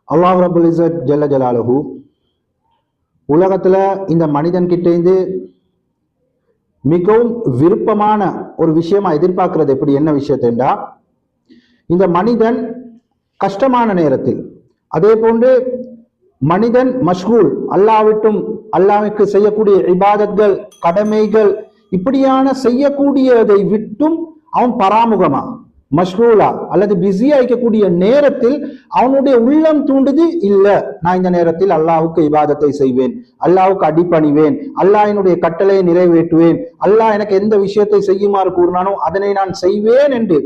அல்லாஹ் ரப்புல் இஸ்ஸத் ஜல்ல ஜலாலுஹு உலகத்துல இந்த மனிதன் கிட்டேந்து மிகவும் விருப்பமான ஒரு விஷயமா எதிர்பார்க்கிறது எப்படி, என்ன விஷயத்தா, இந்த மனிதன் கஷ்டமான நேரத்தில், அதே போன்று மனிதன் மஷ்கூல் அல்லாஹ்விட்டும் அல்லாஹ்வுக்கு செய்யக்கூடிய இபாதத்கள் கடமைகள் இப்படியான செய்யக்கூடியதை விட்டும் அவன் பராமுகமா மஷ்கூலா அல்லது பிஸியா இருக்கக்கூடிய நேரத்தில் அவனுடைய உள்ளம் தூண்டுது, இல்ல நான் இந்த நேரத்தில் அல்லாஹ்வுக்கு இபாதத்தை செய்வேன், அல்லாஹ்வுக்கு அடிபணிவேன், அல்லாஹ்வினுடைய கட்டளையை நிறைவேற்றுவேன், அல்லாஹ் எனக்கு எந்த விஷயத்தை செய்யுமாறு கூறினானோ அதனை நான் செய்வேன் என்று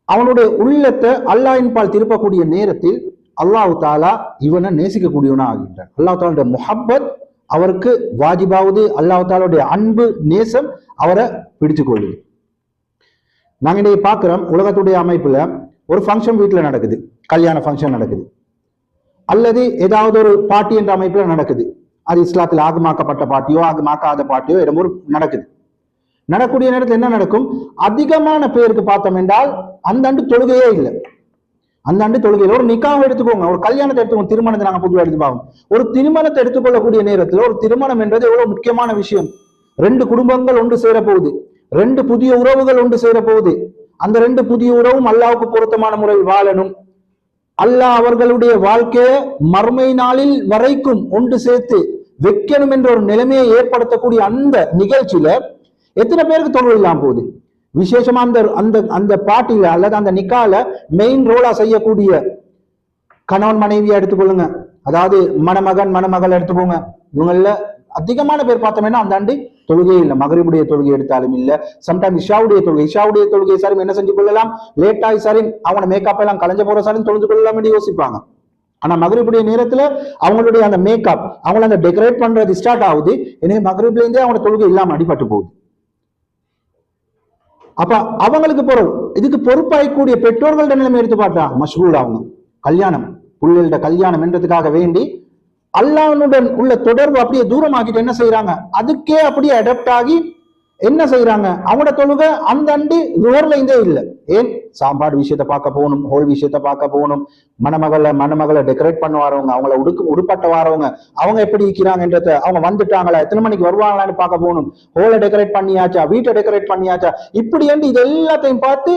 அவனுடைய உள்ளத்தை அல்லாஹ்வின் பால் திருப்பக்கூடிய நேரத்தில் அல்லாஹ் தாலா இவனை நேசிக்கக்கூடியவனா ஆகின்றான். அல்லாஹ் தாலாவுடைய முஹப்பத் அவருக்கு வாஜிபாவது, அல்லாஹ் தாலாவுடைய அன்பு நேசம் அவரை பிடிச்சு கொள்ளுது. நாங்க இன்றைக்கு பார்க்கிறோம், உலகத்துடைய அமைப்புல ஒரு ஃபங்க்ஷன் வீட்டுல நடக்குது, கல்யாண ஃபங்க்ஷன் நடக்குது, அல்லது ஏதாவது ஒரு பார்ட்டி என்ற அமைப்புல நடக்குது. அது இஸ்லாத்தில் ஆகமாக்கப்பட்ட பார்ட்டியோ ஆகமாக்காத பார்ட்டியோ இடமோ நடக்குது. நடக்கூடிய நேரத்தில் என்ன நடக்கும், அதிகமான பேருக்கு பார்த்தோம் என்றால் அந்த ஆண்டு தொழுகையே இல்லை. அந்த ஆண்டு தொழுகையில் ஒரு நிக்காவை எடுத்துக்கோங்க, ஒரு கல்யாணத்தை எடுத்துக்கோங்க, திருமணத்தை நாங்கள் பொதுவாக எடுத்து பார்க்கணும். ஒரு திருமணத்தை எடுத்துக்கொள்ளக்கூடிய நேரத்தில் ஒரு திருமணம் என்றது எவ்வளவு முக்கியமான விஷயம். ரெண்டு குடும்பங்கள் ஒன்று சேர போகுது, ரெண்டு புதிய உறவுகள் ஒன்று சேர போகுது. அந்த ரெண்டு புதிய உறவும் அல்லாஹ்வுக்கு பொருத்தமான முறையில் வாழணும். அல்லாஹ் அவர்களுடைய வாழ்க்கையை மறுமை நாளில் வரைக்கும் ஒன்று சேர்த்து வைக்கணும் என்ற ஒரு நிலைமையை ஏற்படுத்தக்கூடிய அந்த நிகழ்ச்சியில எத்தனை பேருக்கு தொழில் இல்லாம போகுது. விசேஷமா அந்த அந்த அந்த பாட்டில அல்லது அந்த நிக்கால மெயின் ரோலா செய்யக்கூடிய கணவன் மனைவியா எடுத்துக்கொள்ளுங்க, அதாவது மணமகன் மணமகள் எடுத்துக்கோங்க. இவங்கள அதிகமான பேர் பார்த்தோம்னா அந்த ஆண்டு தொழுகை இல்லை. மகரிபுடைய தொழுகை எடுத்தாலும் இல்ல, சம்டைம் இஷாவுடைய தொழுகை சாரி என்ன செஞ்சு கொள்ளலாம், லேட் ஆகி சாரி அவனை மேக்கப் எல்லாம் கலைஞ்ச போற சாரி தொழுது கொள்ளலாம் என்று யோசிப்பாங்க. ஆனா மகரிபுடைய நேரத்துல அவங்களுடைய அந்த மேக்கப் அவங்கள அந்த டெக்கரேட் பண்றது ஸ்டார்ட் ஆகுது. எனவே மகரிப்ல இருந்தே அவங்க தொழுகை இல்லாம அடிபட்டு போகுது. அப்ப அவங்களுக்கு இதுக்கு பொறுப்பாய்க்கூடிய பெற்றோர்கள்ட்ட நிலைமை எடுத்து பார்த்தா மஷ்கூல் ஆகணும். கல்யாணம் பிள்ளைகளோட கல்யாணம் என்றதுக்காக வேண்டி அல்லாஹ்வுடன் உள்ள தொடர்பு அப்படியே தூரமாக்கிட்டு என்ன செய்யறாங்க, அதுக்கே அப்படியே அடாப்ட் ஆகி என்ன செய்யறாங்க, அவங்களோட தொழுகை அந்த அண்டு ரோர்ல இருந்தே இல்லை. ஏன், சாப்பாடு விஷயத்த பார்க்க போகணும், ஹோல் விஷயத்த பார்க்க போகணும், மணமகளை டெக்கரேட் பண்ண வரவங்க, அவங்கள உடுப்பட்ட வரவங்க அவங்க எப்படி இருக்கிறாங்கன்றத, அவங்க வந்துட்டாங்களா, எத்தனை மணிக்கு வருவாங்களான்னு பார்க்க போகணும், ஹோலை டெக்கரேட் பண்ணியாச்சா, வீட்டை டெக்கரேட் பண்ணியாச்சா, இப்படி என்று இது எல்லாத்தையும் பார்த்து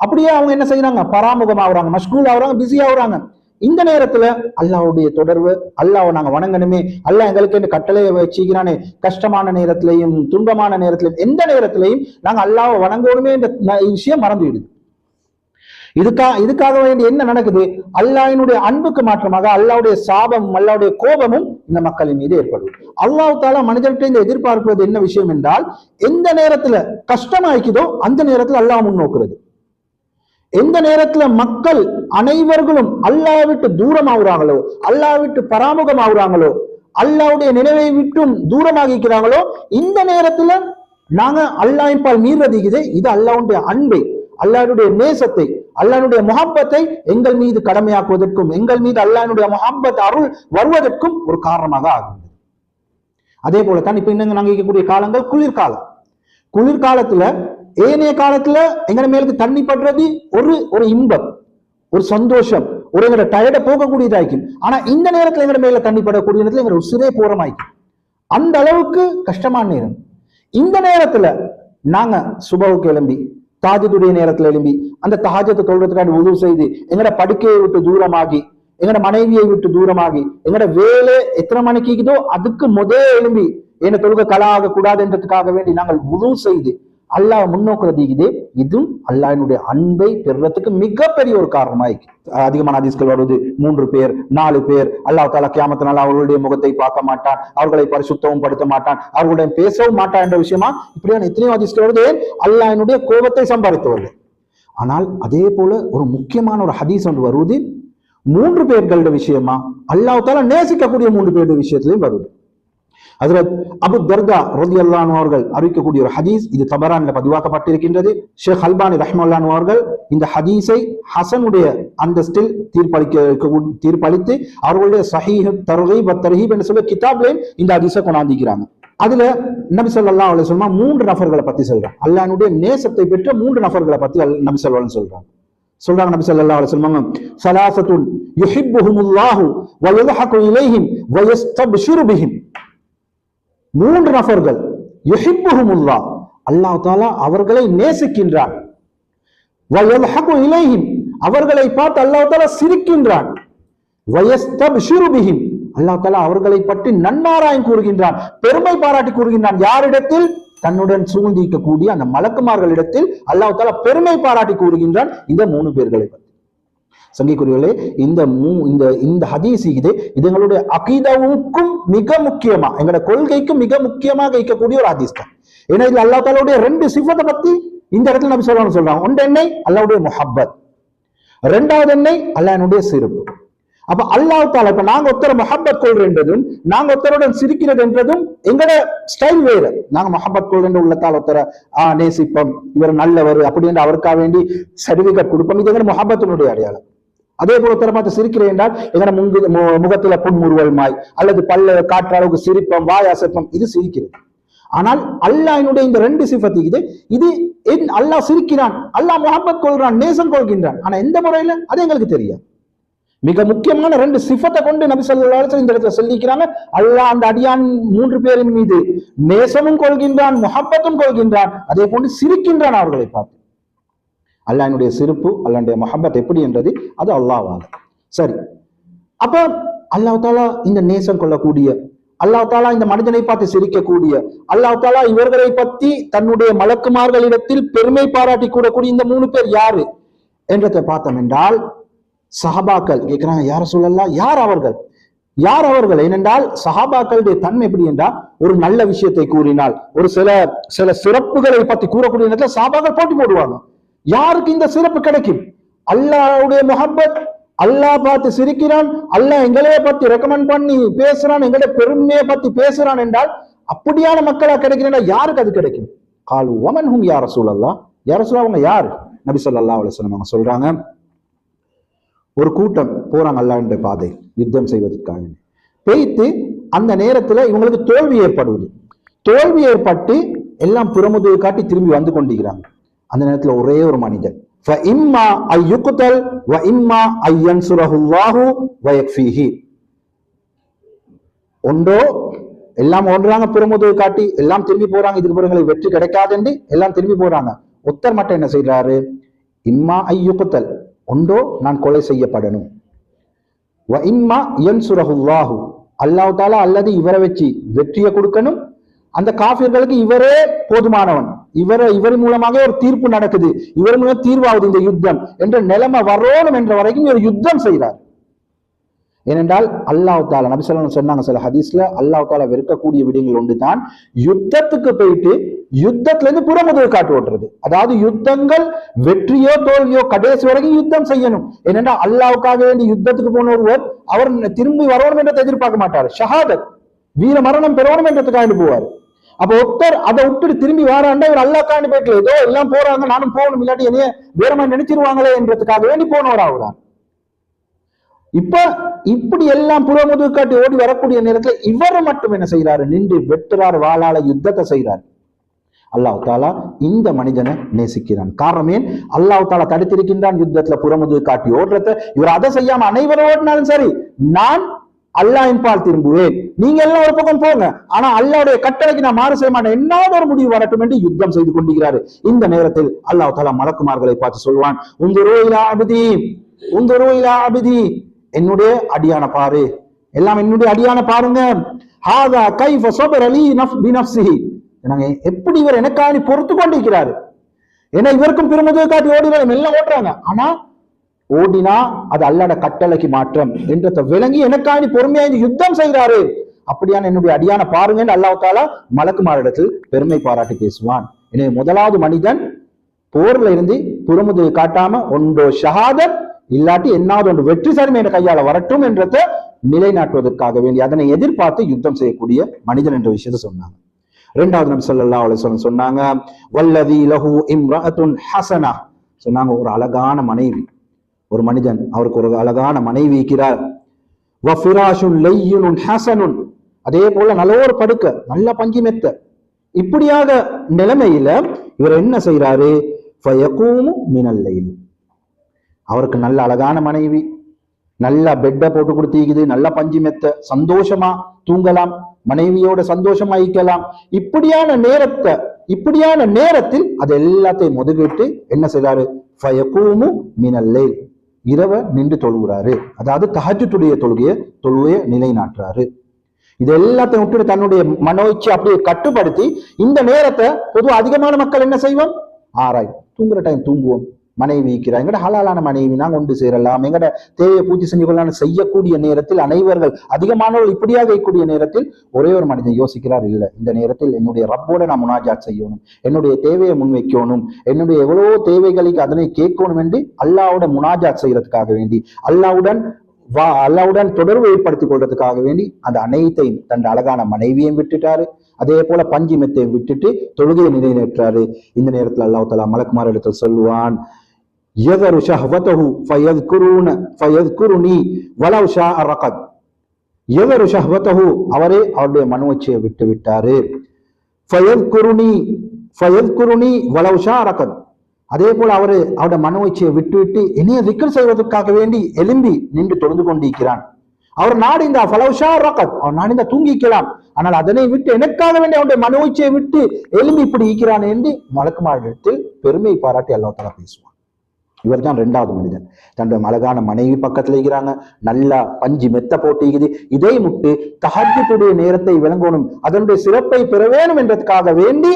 அப்படியே அவங்க என்ன செய்யறாங்க, பராமுகம் ஆகுறாங்க, மஷ்கூல் ஆகுறாங்க, பிஸி ஆகுறாங்க. இந்த நேரத்துல அல்லாஹ்வுடைய தொடர்பு, அல்லாஹ்வை நாங்க வணங்கணுமே, அல்லாஹ் எங்களுக்கு கட்டளையை வச்சுக்கிறானே, கஷ்டமான நேரத்திலையும் துன்பமான நேரத்திலையும் எந்த நேரத்திலையும் நாங்க அல்லாஹ்வை வணங்கணுமே என்ற விஷயம் மறந்துவிடுது. இதுக்காக வேண்டி என்ன நடக்குது, அல்லாஹ்வினுடைய அன்புக்கு மாற்றமாக அல்லாஹ்வுடைய சாபமும் அல்லாஹ்வுடைய கோபமும் இந்த மக்களின் மீது ஏற்படுது. அல்லாஹ் தாலா மனிதர்கிட்ட இந்த எதிர்பார்ப்பது என்ன விஷயம் என்றால், எந்த நேரத்துல கஷ்டமாய்க்குதோ அந்த நேரத்துல அல்லாஹ் முன்னோக்குறது. எந்த நேரத்துல மக்கள் அனைவர்களும் அல்லாஹ் விட்டு தூரம் ஆகுறாங்களோ, அல்லாஹ் விட்டு பராமுகம் ஆகுறாங்களோ, அல்லாஹ்வுடைய நினைவை விட்டும் தூரமாகிக்கிறாங்களோ, இந்த நேரத்துல நாங்க அல்லாஹ்வின் பால் மீறதிக்குது. இது அல்லாஹ்வுடைய அன்பை, அல்லாஹ்வுடைய நேசத்தை, அல்லாஹ்வுடைய முஹப்பத்தை எங்கள் மீது கடமையாக்குவதற்கும் எங்கள் மீது அல்லாஹ்வுடைய முஹப்பத் அருள் வருவதற்கும் ஒரு காரணமாக ஆகும். அதே போலத்தான் இப்ப இன்னும் நாங்க இருக்கக்கூடிய காலங்கள் குளிர்காலத்துல ஏனைய காலத்துல எங்க மேலுக்கு தண்ணி படுறது ஒரு இன்பம், ஒரு சந்தோஷம், ஒரு எங்களோட டயர்டை போகக்கூடியதாய்க்கும். ஆனா இந்த நேரத்துல எங்க மேல தண்ணி படக்கூடிய நேரத்துல எங்க உசிரே போறமாய்க்கும். அந்த அளவுக்கு கஷ்டமான நேரம். இந்த நேரத்துல நாங்க சுபவுக்கு எழும்பி தாஜத்துடைய நேரத்துல எழும்பி அந்த தாஜத்தை தொழுறதுக்காண்டி உதவு செய்து எங்கட படுக்கையை விட்டு தூரமாகி, எங்கட மனைவியை விட்டு தூரமாகி, எங்கட வேலை எத்தனை மணிக்குதோ அதுக்கு எழும்பி என்ன தொழுகை கலா ஆக கூடாதுன்றதுக்காக வேண்டி நாங்கள் உதவு செய்து அல்லாஹ் முன்னோக்குறது இதுவும் அல்லாஹ்வினுடைய அன்பை பெறுறதுக்கு மிகப்பெரிய ஒரு காரணமாயிருக்கு. அதிகமான ஹதீஸ்கள் வருவது 3 பேர் 4 பேர் அல்லாஹ் தாலா கியாமத்தினால அவர்களுடைய முகத்தை பார்க்க மாட்டான், அவர்களை பரிசுத்தவும் படுத்த மாட்டான், அவர்களுடன் பேசவும் மாட்டான் என்ற விஷயமா இப்படியான எத்தனையோ ஹதீஸ்கள் வருது அல்லாஹ்வினுடைய கோபத்தை சம்பாதித்தவர்கள். ஆனால் அதே போல ஒரு முக்கியமான ஒரு ஹதீஸ் ஒன்று வருவது 3 பேர்களோட விஷயமா, அல்லாஹ் தாலா நேசிக்கக்கூடிய 3 பேருடைய விஷயத்திலையும் வருது. ஹஜ்ரத் அபு தர்தா ரலியல்லாஹு அன்ஹு அவர்கள் அறிவிக்கக்கூடிய ஒரு ஹதீஸ், இது தபரான்ல பதிவாக்கப்பட்டிருக்கின்றது. ஷேக் அல்பானி ரஹ்மத்துல்லாஹி அன்ஹு அவர்கள் இந்த ஹதீஸை ஹசனுடைய அந்தஸ்தில் தீர்ப்பளித்து அவர்களுடைய ஸஹீஹ் தர்கீப் வ தர்ஹீப் என்று சொல்ல கிதாப்லயும் இந்த ஹதீஸை கொண்டாந்திக்கிறாங்க. அதுல நபி ஸல்லல்லாஹு அலைஹி வஸல்லம் 3 நபர்களை பத்தி சொல்றாங்க. அல்லாஹ்வுடைய நேசத்தை பெற்ற 3 நபர்களை பத்தி நபி ஸல்லல்லாஹு அலைஹி வஸல்லம் சொல்றாங்க. நபி ஸல்லல்லாஹு அலைஹி வஸல்லம், ஸலாஸத்துன் யுஹிப்புஹுமுல்லாஹு வ யல்ஹகு இலைஹிம் வ யஸ்தப்ஷிரு பிஹிம். மூன்று நபர்கள் யுஹிப்புஹுமுல்லாஹ், அல்லாஹ் தஆலா அவர்களை நேசிக்கின்றான். வ யல்ஹகு இலைஹிம், அவர்களை பார்த்து அல்லாஹ் தஆலா சிரிக்கின்றான். வ யஸ்தப்ஷிரு பிஹிம், அல்லாஹ் தஆலா அவர்களை பற்றி நன்மாராயம் கூறுகின்றான், பெருமை பாராட்டி கூறுகின்றான். யாரிடத்தில்? தன்னுடன் சூழ்ந்திருக்கக்கூடிய அந்த மலக்குமார்களிடத்தில் அல்லாஹ் தஆலா பெருமை பாராட்டி கூறுகின்றான் இந்த மூணு பேர்களை பற்றி. சங்கிக்குரியவர்களே, இந்த ஹதீஸ் இது எங்களுடைய அகீதாவுக்கும் மிக முக்கியமா, எங்களோட கொள்கைக்கும் மிக முக்கியமாக இருக்கக்கூடிய ஒரு ஹதீஸ் தான். ஏன்னா இது அல்லாஹ் தஆலாவுடைய ரெண்டு சிஃபத்தை பத்தி இந்த இடத்துல நபி ஸல்லல்லாஹு சொல்றாங்க. ஒன்று என்னை அல்லாஹ்வுடைய முஹப்பத், இரண்டாவது என்னை அல்லாஹ்வுடைய சிரிப்பு. அப்ப அல்லாஹ் தஆலா, இப்ப நாங்க ஒருத்தர முஹப்பத் கொள்றதும் நாங்க ஒருத்தருடன் சிரிக்கிறது என்றதும் எங்கட ஸ்டைல் வேறு. நாங்க முஹப்பத் கொள்ற உள்ளத்தால் ஒருத்தர நேசிப்போம், இவர் நல்லவர் அப்படி என்று அவருக்காக வேண்டி சர்டிபிகேட் கொடுப்போம், இது எங்க முஹப்பத்தினுடைய அடையாளம். அதே போல ஒருத்தர பார்த்து சிரிக்கிறேன் என்றால் எங்கட முகத்துல புன்முறுவல் மாய் அல்லது பல்ல காற்ற அளவுக்கு சிரிப்போம், வாய் அசைப்போம், இது சிரிக்கிறது. ஆனால் அல்லாஹ்வுடைய இந்த ரெண்டு சிஃபத் இது அல்லாஹ் சிரிக்கிறான், அல்லாஹ் முஹப்பத் கொள்றான், நேசம் கொள்கின்றான். ஆனா எந்த முறையில அது எங்களுக்கு தெரியும். மிக முக்கியமான ரெண்டு சிஃபத்தை கொண்டு நபி ஸல்லல்லாஹு அலைஹி வஸல்லம் இந்த இடத்துல சொல்லிக்கிறாங்க. அல்லாஹ் அந்த அடியான் மூன்று பேரின் மீது நேசமும் கொள்கின்றான், முஹப்பத்தும் கொள்கின்றான், அதே போன்று சிரிக்கின்றான் அவர்களை பார்த்து. அல்லாஹ்வுடைய சிரிப்பு, அல்லாஹ்வுடைய முஹப்பத் எப்படி என்றது அது அல்லாஹ்வால. சரி, அப்ப அல்லாஹ் தஆலா இந்த நேசம் கொள்ளக்கூடிய, அல்லாஹ் தஆலா இந்த மனிதனை பார்த்து சிரிக்கக்கூடிய, அல்லாஹ் தஆலா இவர்களை பற்றி தன்னுடைய மலக்குமார்களிடத்தில் பெருமை பாராட்டி கூறக்கூடிய இந்த மூணு பேர் யாரு என்றதை பார்த்தோம் என்றால், சஹாபாக்கள் கேட்கிறாங்க, யார சொல்லலாம், யார் அவர்கள்? ஏனென்றால் சஹாபாக்களுடைய தன்மை எப்படி என்றால், ஒரு நல்ல விஷயத்தை கூறினால், ஒரு சில சிறப்புகளை பற்றி கூறக்கூடிய நேரத்தில் சஹாபாக்கள் போட்டி போடுவாங்க. யாருக்கு இந்த சிறப்பு கிடைக்கும்? அல்லாஹ்வுடைய முஹப்பத், அல்லாஹ் பார்த்து சிரிக்கிறான், அல்லாஹ் எங்களைய பத்தி ரெக்கமெண்ட் பண்ணி பேசுறான், எங்களுடைய பெருமையை பத்தி பேசுறான் என்றால் அப்படியான மக்களா கிடைக்கிறா யாருக்கு அது கிடைக்கும்? காலு வமன் ஹும் யா ரசூலல்லாஹ், யா ரசூலல்லாஹ் அவங்க யார்? நபி ஸல்லல்லாஹு அலைஹி வஸல்லம் அவங்க சொல்றாங்க, ஒரு கூட்டம் போறாங்க அல்லாஹ்வுடைய பாதை யுத்தம் செய்வதற்காக. பெய்த்து அந்த நேரத்துல இவங்களுக்கு தோல்வி ஏற்பட்டு எல்லாம் புறமுதுகு காட்டி திரும்பி வந்து கொண்டிருக்கிறாங்க. அந்த நேரத்துல ஒரே ஒரு மனிதன், ஒன்றோ எல்லாம் ஓடுறாங்க, புறமுதுகு காட்டி எல்லாம் திரும்பி போறாங்க, இதுக்கு பிறகு வெற்றி கிடைக்காது எல்லாம் திரும்பி போறாங்க. ஒத்தர் மட்டும் என்ன செய்யறாரு? இம்மா ஐயுக்குத்தல், ஒன்றோ நான் கொலை செய்யப்படணும், வ இம்மா யன்சுரஹுல்லாஹு, அல்லாஹ் தஆலா அல்லது இவரை வச்சு வெற்றியை கொடுக்கணும், அந்த காஃபிர்களுக்கு இவரே போதுமானவன், இவர் மூலமாக ஒரு தீர்ப்பு நடக்குது, இவர் மூலம் தீர்வாகுது இந்த யுத்தம் என்ற நிலைமை வரணும் என்ற வரைக்கும் இவர் யுத்தம் செய்கிறார். ஏனென்றால் அல்லாஹ் தஆலா நபி ஸல்லல்லாஹு அலைஹி வஸல்லம் சொன்னாங்க சில ஹதீஸ்ல, அல்லாஹ் தஆலா வெறுக்கக்கூடிய விடயங்கள் ஒன்று தான் யுத்தத்துக்கு போயிட்டு யுத்தத்துல இருந்து புறமுதுகு காட்டு ஓட்டுறது. அதாவது யுத்தங்கள் வெற்றியோ தோல்வியோ கடைசி வரைக்கும் யுத்தம் செய்யணும். ஏனென்றால் அல்லாஹ்வுக்காக வேண்டி யுத்தத்துக்கு போன ஒருவர் அவர் திரும்பி வரணும் என்றதை எதிர்பார்க்க மாட்டார், ஷஹாதத் வீர மரணம் பெறணும் என்றதுக்காக போவார். அப்ப ஒருத்தர் அதை விட்டுட்டு திரும்பி வாராண்டா இவர் அல்லாஹ்க்காண்டி போயிட்டு ஏதோ எல்லாம் போறாங்க நானும் போகணும், இல்லாட்டி என்னைய வேறமா நினைச்சிருவாங்களே என்றதுக்காக வேண்டி போனவராகிறார். இப்ப இப்படி எல்லாம் புறமுதுகு காட்டி ஓடி வரக்கூடிய நேரத்துல இவர் மட்டும் என்ன செய்யறாரு? நின்று வெட்டுறார், வாளால யுத்தத்தை செய்யறார். அல்லாஹ் தஆலா இந்த மனிதனை நேசிக்கிறான். காரணம் ஏன்? அல்லாஹ் தஆலா தடுத்திருக்கின்றான் யுத்தத்துல புறமுதுகு காட்டி ஓடுறத. இவர் அதை செய்யாம அனைவரும் ஓடினாலும் சரி, நான் அல்லாஹ்வின் பால் திரும்புவேன், நீங்க எல்லாம் ஒரு பக்கம் போங்க, ஆனா அல்லாஹ்வுடைய கட்டளைக்கு நான் மாறு செய்ய மாட்டேன், என்னாவது ஒரு முடிவு வரட்டும் என்று யுத்தம் செய்து கொண்டிருக்கிறாரு. இந்த நேரத்தில் அல்லாஹ் தஆலா மலக்குமார்களை பார்த்து சொல்வான், உந்துரு இலா அப்தி, என்னுடைய அடியான பாரு, எல்லாம் என்னுடைய அடியான பாருங்க. ஹாதா கைஃப ஸபர லீ பினஃப்ஸிஹி, எப்படி இவர் எனக்காக பொறுத்து கொண்டிருக்கிறாரு. ஏன்னா இவருக்கும் பிறமுதுகு காட்டி ஓடினாலும் எல்லாம் ஓட்டுறாங்க, ஆனா ஓடினா அது அல்லாஹ்வுடைய கட்டளைக்கு மாற்றம் என்றதை விளங்கி எனக்காக பொறுமையா யுத்தம் செய்கிறாரு. அப்படியான என்னுடைய அடியான பாருங்க அல்லாஹ் தஆலா மலக்குமாரிடத்தில் பெருமை பாராட்டி பேசுவான். எனவே முதலாவது மனிதன் போர்ல இருந்து புறமுதுகு காட்டாம ஒன்றோ ஷஹாதத் இல்லாட்டி என்னாவது ஒன்று வெற்றி சரிமை என்ற கையால வரட்டும் என்றதை நிலைநாட்டுவதற்காக வேண்டி அதனை எதிர்பார்த்து யுத்தம் செய்யக்கூடிய மனிதன் என்ற விஷயத்தை சொன்னாங்க. இரண்டாவது நபி ஸல்லல்லாஹு அலைஹி வஸல்லம் சொன்னாங்க, வல்லதி லஹு இம்ரஅத்துன் ஹஸனா, சொன்னாங்க ஒரு அழகான மனைவி, ஒரு மனிதன் அவருக்கு ஒரு அழகான மனைவி இருக்கிறார். வ ஃபிராஷுன் லையுன் ஹஸனுன், அதே போல நல்ல ஒரு படுக்க, நல்ல பஞ்சு மெத்த. இப்படியாக நிலைமையில இவர் என்ன செய்யறாரு? ஃபயகூமு மினல் லைல், அவருக்கு நல்ல அழகான மனைவி, நல்லா பெட்டை போட்டு கொடுத்தீக்குது, நல்ல பஞ்சு மெத்த, சந்தோஷமா தூங்கலாம், மனைவியோட சந்தோஷமா ஈக்கலாம். இப்படியான நேரத்தில் அது எல்லாத்தையும் முதுகிட்டு என்ன செய்றாரு? ஃபயகூமு மினல் லைல், இரவ நின்று தொழுகிறாரு. அதாவது தஹஜ்ஜுடைய தொழுகையை நிலைநாட்டுறாரு. இது எல்லாத்தையும் விட்டுட்டு தன்னுடைய மனோய்ச்சி அப்படியே கட்டுப்படுத்தி இந்த நேரத்தை பொதுவாக அதிகமான மக்கள் என்ன செய்வோம்? ஆராய் தூங்குற டைம் தூங்குவோம், மனைவி இருக்கிறார், எங்கட ஹலாலான மனைவி நாங்கள் ஒன்று சேரலாம், எங்கட தேவையை பூஜை செஞ்சு கொள்ளலாம் செய்யக்கூடிய நேரத்தில் அனைவர்கள் அதிகமானவர்கள் இப்படியாக இருக்கக்கூடிய நேரத்தில் ஒரே ஒரு மனிதன் யோசிக்கிறார், இல்லை இந்த நேரத்தில் என்னுடைய ரப்போட நான் முனாஜாத் செய்யணும், என்னுடைய தேவையை முன்வைக்கணும், என்னுடைய எவ்வளவோ தேவைகளுக்கு அதனை கேட்கணும் என்று அல்லாஹ்வுடன் முனாஜாத் செய்யறதுக்காக வேண்டி, அல்லாஹ்வுடன் தொடர்பு ஏற்படுத்திக் கொள்றதுக்காக வேண்டி அந்த அனைத்தையும் தன் அழகான மனைவியையும் விட்டுட்டாரு. அதே போல பஞ்சு மெத்தையும் விட்டுட்டு தொழுகையை நிலைநேற்றாரு. இந்த நேரத்தில் அல்லாஹ் தஆலா மலக்குமார் இடத்தில் சொல்லுவான், யதரு ஷஹ்வதஹு ஃபயذ்குருனி வலவ் ஷாஅ ரகத். யதரு ஷஹ்வதஹு, அவரே அவருடைய மனோச்சையை விட்டு விட்டாரு. ஃபயذ்குருனி வலவ் ஷாஅ ரகத், அதே போல அவருடைய மனோச்சையை விட்டு இனிய திக்ர் செய்வதற்காக வேண்டி எழும்பி நின்று தொழுது கொண்டிருக்கிறான். அவர் நாடிந்தா ஃபலவ் ஷாஅ ரகத், அவர் நாடிந்தா தூங்கிக்கலாம், ஆனால் அதனை விட்டு எனக்காக வேண்டி அவருடைய மனோச்சையை விட்டு எழும்பி இப்படி இருக்கிறான் என்று மலக்குமாரிடத்தில் பெருமை பாராட்டி அல்லாஹ் தஆலா பேசுவான். இவர் தான் இரண்டாவது மனிதன். தன்னுடைய அழகான மனைவி பக்கத்துல இருக்கிறாங்க, நல்லா பஞ்சு மெத்த போட்டிக்குது, இதை முட்டு தஹஜ்ஜுடைய நேரத்தை விளங்கணும், அதனுடைய சிறப்பை பெற வேணும் என்றதுக்காக வேண்டி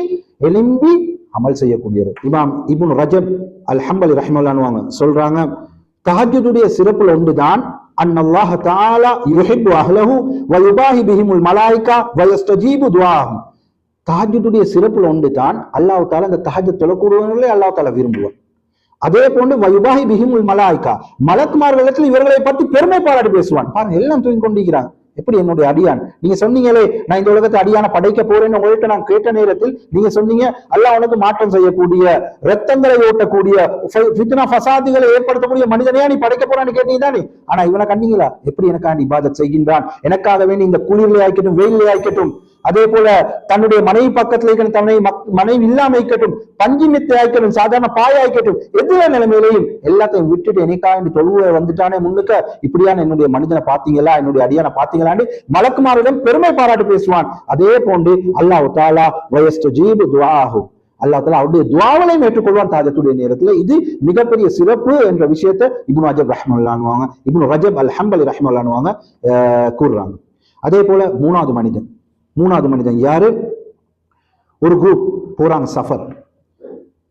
எழும்பி அமல் செய்யக்கூடியவர். இமாம் இப்னு ரஜப் அல் ஹம்பலி ரஹ்மத்துல்லாஹி சொல்றாங்க, தஹஜ்ஜுடைய சிறப்புல ஒன்றுதான் அன்னல்லாஹ் தஆலா யுஹிப்பு அஹ்லஹு வ யுபாஹி பிஹிமுல் மலாயிகா வ யஸ்தஜீபு துஆஹும். தஹஜ்ஜுடைய சிறப்புல ஒன்றுதான் அல்லாஹ் தஆலா அந்த தஹஜ்ஜுத் தொழக்கூடியவர்களை அல்லாஹ் தஆலா விரும்புவார். அதே போன்று வயுபாஹி பிஹிமுல் மலாயிகா, மலக்குமார்களிடத்தில் இவர்களை பற்றி பெருமை பாராட்டி பேசுவான். பாருங்க, எல்லாம் தூங்கி கொண்டிருக்கிறாங்க, எப்படி என்னுடைய அடியான், நீங்க சொன்னீங்களே நான் இந்த உலகத்தை அடியான படைக்க போறேன்னு உங்கள்கிட்ட நான் கேட்ட நேரத்தில் நீங்க சொன்னீங்க அல்லாஹ் உனக்கு மாற்றம் செய்யக்கூடிய, ரத்தங்களை ஓட்டக்கூடிய, ஃபித்னா ஃபசாதுகளை ஏற்படுத்தக்கூடிய மனிதனையா நீ படைக்க போறான்னு கேட்டீங்க தானே. ஆனா இவனை கண்டீங்களா எப்படி எனக்காண்டி இபாதத் செய்கின்றான், எனக்காக வேண்டி இந்த குளிர்ல ஆய்க்கட்டும் வெயிலே ஆய்க்கட்டும், அதே போல தன்னுடைய மனைவி பக்கத்துல இருக்கணும், தன்னை மனைவி இல்லாம இருக்கட்டும், பஞ்சு மெத்தை ஆய்க்கட்டும், சாதாரண பாய ஆய்க்கட்டும், எந்த நிலைமையிலையும் எல்லாத்தையும் விட்டுட்டு எனக்காண்டி தொழுவ வந்துட்டானே முன்னுக்க, இப்படியான என்னுடைய மனிதனை பாத்தீங்களா, என்னுடைய அடியான பாத்தீங்களான்னு மலக்குமாரிடம் பெருமை பாராட்டு பேசுவான். அதே போன்று அல்லாஹ் தஆலா வயஸ்தஜீபு துஆஹு, அல்லாஹ் தஆலா அவருடைய துஆவையும் ஏற்றுக்கொள்வான் தஹஜ்ஜுடைய நேரத்துல. இது மிகப்பெரிய சிறப்பு என்ற விஷயத்தை இப்னு ரஜப் ரஹ்மத்துல்லாஹி இப்னு ரஜப் அல் ஹம்பலி ரஹ்மத்துல்லாஹி கூறுறாங்க. அதே போல மூணாவது மனிதன் யாரு? ஒரு குரூப் போறாங்க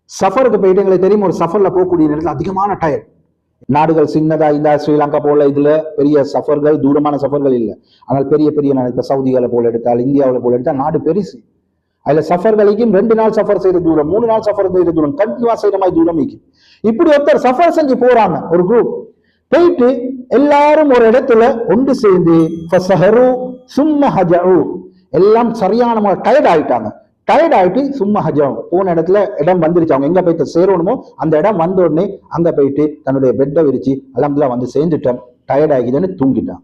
சஃபருக்கு போயிட்டு, எங்களுக்கு தெரியும் ஒரு சஃபர்ல போகக்கூடிய நேரத்தில் அதிகமான டயர், நாடுகள் சின்னதா இந்த ஸ்ரீலங்கா போல இதுல பெரிய சஃபர்கள், தூரமான சஃபர்கள் இல்லை, ஆனால் பெரிய பெரிய சவுதிகளை போல எடுத்தால், இந்தியாவில் போல எடுத்தால் நாடு பெருசு, அதுல சஃபர்களுக்கும் 2 நாள் சஃபர் செய்யற தூரம், 3 நாள் சஃபர் செய்யற தூரம், கண்டினியூவா செய்யற மாதிரி தூரம் இருக்கு. இப்படி ஒருத்தர் சஃபர் செஞ்சு போறாங்க, ஒரு குரூப் போயிட்டு எல்லாரும் ஒரு இடத்துல ஒன்று சேர்ந்து எல்லாம் சரியான டயர்ட் ஆயிட்டு சும்மா ஹஜம் போன இடத்துல இடம் வந்துருச்சு, அவங்க எங்க போயிட்டு சேரணுமோ அந்த இடம் வந்த உடனே அங்க போயிட்டு தன்னுடைய பெட்டை விரிச்சு அல்ஹம்துலில்லாஹ் வந்து சேர்ந்துட்டோம், டயர்ட் ஆகிதுன்னு தூங்கிட்டான்.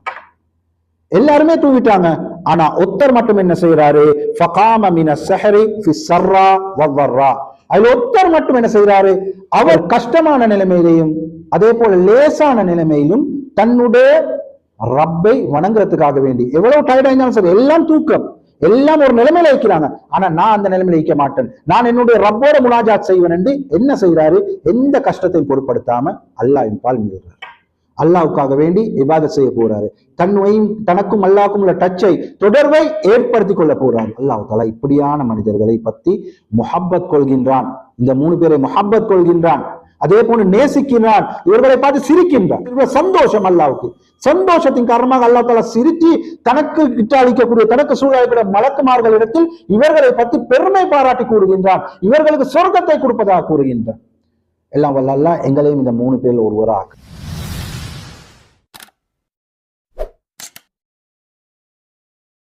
எல்லாருமே தூங்கிட்டாங்க. ஆனா ஒருத்தர் மட்டும் என்ன செய்யறாரு? ஃபகாம மின ஸஹரி ஃபி ஸர்ரா வவ்வர்ரா, அதுல ஒருத்தர் மட்டும் என்ன செய்யறாரு? அவர் கஷ்டமான நிலைமையிலையும் அதே போல லேசான நிலைமையிலும் தன்னுடைய ரப்பை வணங்குறதுக்காக வேண்டி, எவ்வளவு டயர்ட் ஆயிருந்தாலும் சரி, எல்லாம் தூக்கம், எல்லாம் ஒரு நிலைமையில வைக்கிறாங்க, ஆனா நான் அந்த நிலைமையில வைக்க மாட்டேன், நான் என்னுடைய ரப்போட முனாஜாத் செய்வேன் என்று என்ன செய்யறாரு? எந்த கஷ்டத்தையும் பொருட்படுத்தாம அல்லாஹ்வின் பால் மீறுறாரு, அல்லாஹ்வுக்காக வேண்டி இபாதத் செய்ய போறாரு, தனக்கும் அல்லாஹ்வுக்கும் உள்ள டச்சை, தொடர்பை ஏற்படுத்திக் கொள்ள போறாரு. அல்லாஹ் தஆலா இப்படியான மனிதர்களை பத்தி முஹப்பத் கொள்கின்றான், இந்த 3 பேரை முஹப்பத் கொள்கின்றான், அதே போன்று நேசிக்கிறான், இவர்களை பார்த்து சிரிக்கின்றான். சந்தோஷம், அல்லாஹ்வுக்கு சந்தோஷத்தின் காரணமாக அல்லாஹ் தஆலா சிரிச்சு தனக்கு கிட்டாளிக்கக்கூடிய, தனக்கு சூழக்கூடிய மலக்குமார்களிடத்தில் இவர்களை பற்றி பெருமை பாராட்டி கூறுகின்றான், இவர்களுக்கு சொர்க்கத்தை கொடுப்பதாக கூறுகின்றான். எல்லாம் வல்ல அல்லாஹ் எங்களையும் இந்த 3 பேரில் ஒருவராக